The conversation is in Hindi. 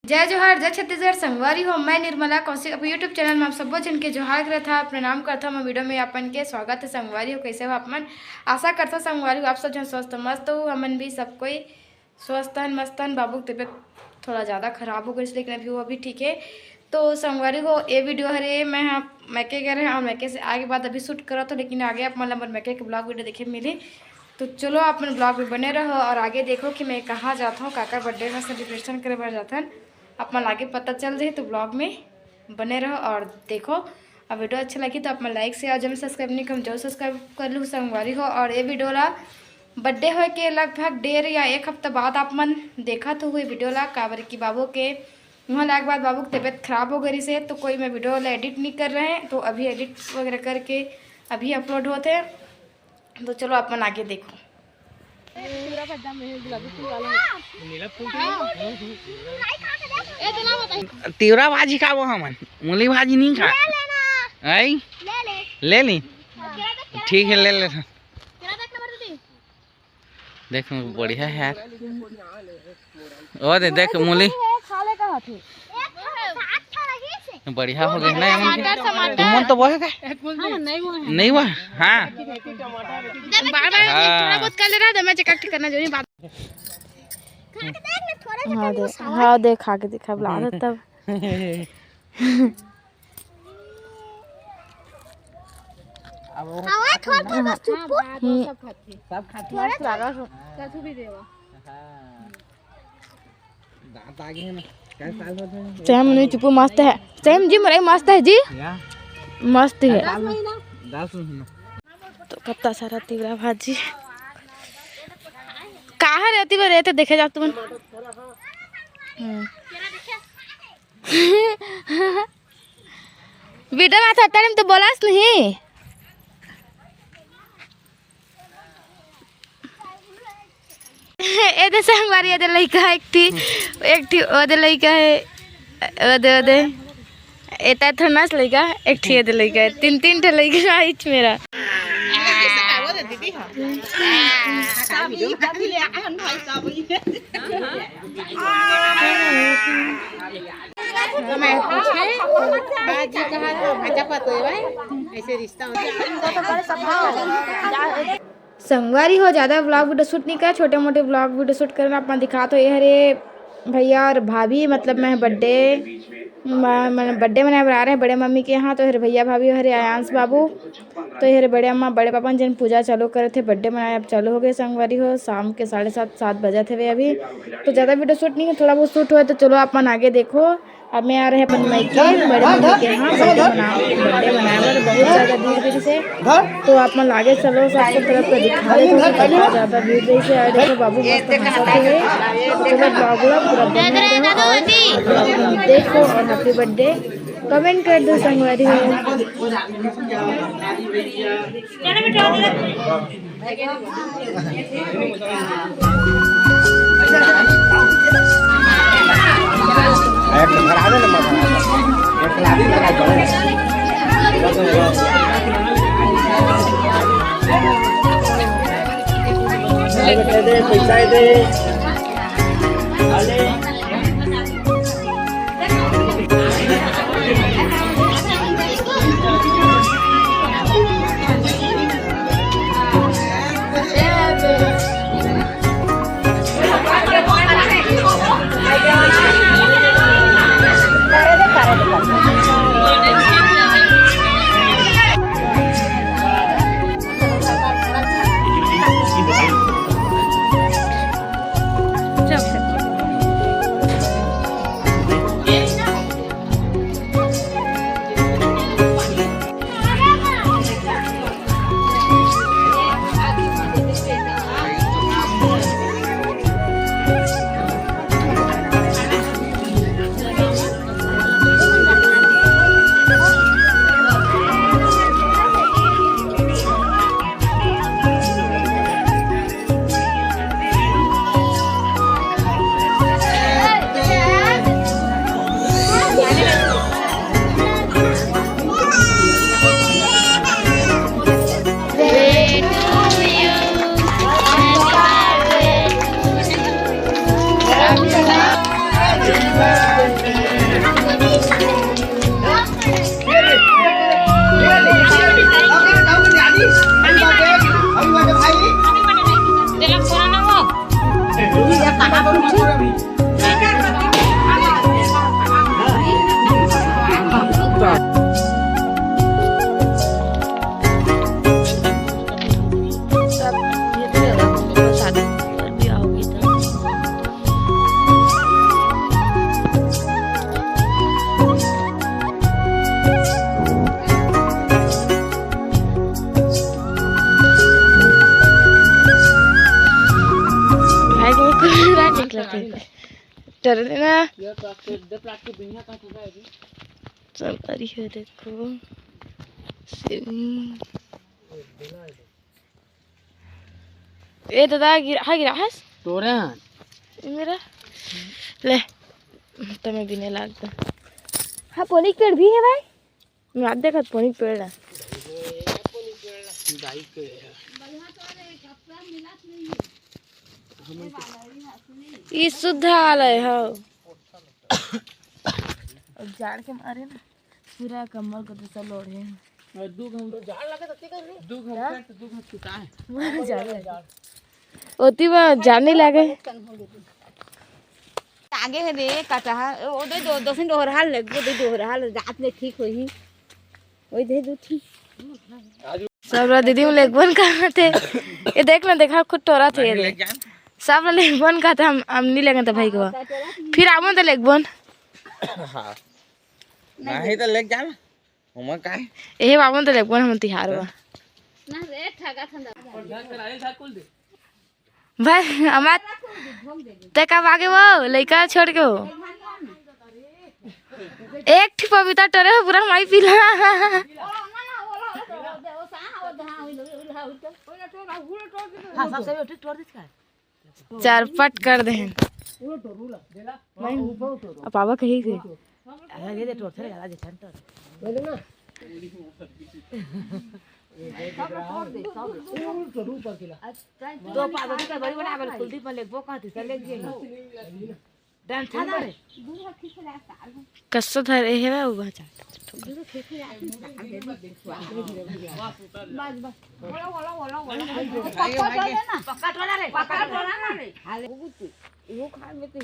जय जोहार जय छत्तीसगढ़ संगवारी हो। मैं निर्मला कौशिक अपने यूट्यूब चैनल में आप सबो जन के जोहार करत था, प्रणाम करता मैं वीडियो में अपन के स्वागत है। संगवारी हो कैसे हो आप मन? आशा करता संगवारी हो आप सब जन स्वस्थ मस्त हो। हमन भी सब कोई स्वस्थ हन मस्त हन। बाबू की तबीयत थोड़ा ज़्यादा खराब हो गई लेकिन अभी वो अभी ठीक है। तो संगवारी हो ये वीडियो हरे मैं मैके गए रहे और मैके से आगे बाद अभी शूट करा था, लेकिन आगे आप मतलब मैके के ब्लॉग वीडियो देखे मिली। तो चलो आप मन ब्लॉग में बने रहो और आगे देखो कि मैं कहाँ जाता हूँ, काका बर्थडे में सेलिब्रेशन करे बार जाता हूँ। आप मन आगे पता चल जाए तो ब्लॉग में बने रहो और देखो। और वीडियो अच्छा लगी तो आप मन लाइक से और जब सब्सक्राइब नहीं कर जो सब्सक्राइब कर लूँ संगवारी हो। और ये वीडियो ला बर्थडे हो के लगभग 1.5 या 1 हफ्ता बाद आप मन देखा तो हुए वीडियो ला काबर की बाबू के वहाँ लाग बाद बाबू की तबीयत खराब हो गई से, तो कोई मैं वीडियो ला एडिट नहीं कर रहे हैं। तो अभी एडिट वगैरह करके अभी अपलोड होते हैं। तो चलो आप मन आगे देखो। तिवरा भाजी खाबो हमन, मूली भाजी नहीं खा। आई ले ली ठीक है, ले ले। देख बढ़िया है यार। ओ दे देख मूली बढ़िया हो गया ना। तुमन तो बोहे नहीं हुआ। हाँ थोड़ा बहुत कर ले रहा था मैं, चेक करना जरूरी बात। हाँ देख खा के दिखा बुला दे तब। सब खाती सेम नहीं चुपू मस्त है। सेम जी मरे मस्त है जी, मस्त है। तो कितना सारा तिवरा भाजी कहाँ रहती वो रहते देखे जा तुम। बेटा मैं था टाइम तो बोलास नहीं। ए दे संगवारी ए दे लइका एक थी ओ दे लइका है ओ दे एता थनस लइका एक थी ए दे लइका 3 ठे लइका आइच मेरा। मैं पूछे बाजी कहा भाजा पतो है ऐसे रिश्ता संगवारी हो ज़्यादा ब्लॉग वीडियो शूट नहीं कर, छोटे मोटे ब्लॉग वीडियो शूट करना अपना दिखा। तो ये हरे भैया और भाभी मतलब मैं बर्थडे मना रहे हैं बड़े मम्मी के यहाँ। तो हरे भैया भाभी हरे आयांश बाबू तो हरे बड़े अम्मा बड़े पापा जिन पूजा चालू करे थे बर्थडे मनाए अब चालू हो गए। संगवारी हो शाम के 7:30 बजे थे वे अभी। तो ज़्यादा वीडियो शूट नहीं है, थोड़ा बहुत शूट हुआ। तो चलो अपन आगे देखो। अब मैं आ रहे हैं अपन मैके बड़े मम्मी के यहाँ बर्थडे मनाए बहुत ज़्यादा भीड़ से। तो आप मन आगे चलो सबको तरफ को दिखा दे तो ज़्यादा भीड़ रही से। और देखो बाबू मस्त हंसते हुए। तो चलो ब्लॉग पूरा देखो और हैप्पी बर्थडे कमेंट कर दो संगवारी हो। पैसा दे डर ना ये प्लास्टिक दे प्लास्टिक बिना का तो जाएगी सरकारी है देखो सेविंग ए दादा गिरा हस तोरे हैं ये मेरा ले तो मैं भी नहीं लगता हाँ पोनी पेड़ भी है भाई मैं आप देखा पोनी पेड़ है दाई के ये शुद्ध हालय है अब जाड़ के मारे ना पूरा कमर को तो लोड़ है और दो घंटे झाड़ लगे तो कर दो घंटे छुटा है जाड़ ओती में जाने लगे आगे है रे काटा है ओ दे दो दो सिंह हाल लग दे दो हाल रात में ठीक होई ओई दे दो ठीक सब दीदी में लेगबन कहाँ थे ये देख ना देखा खुद टोरा थे ये सब लेगबन का था हम नहीं लेंगे तो भाई को फिर आवन तो लेगबन हां नहीं तो लेके जाना हम का है यही आवन तो लेगबन हम तिहार बा ना रे ठगा ठंडा और घर कराइल था कुल दे भाई हमार ते कब आगे वो लड़का छोड़ के वो एक ठी पपीता टरे हो पूरा माई पीला हां सबसे बेटी तोड़ दिस का चार पट कर दे पापा कहीं गए आगे दे तोड़ थे आगे सेंटर बोले ना दो पागल के बड़ी बड़ा बल कुलदीप में लेगबो कहती से लेग गई डांस था रे कसो धरे है वो बचा पक्का टोला रे हाले वो खा में तो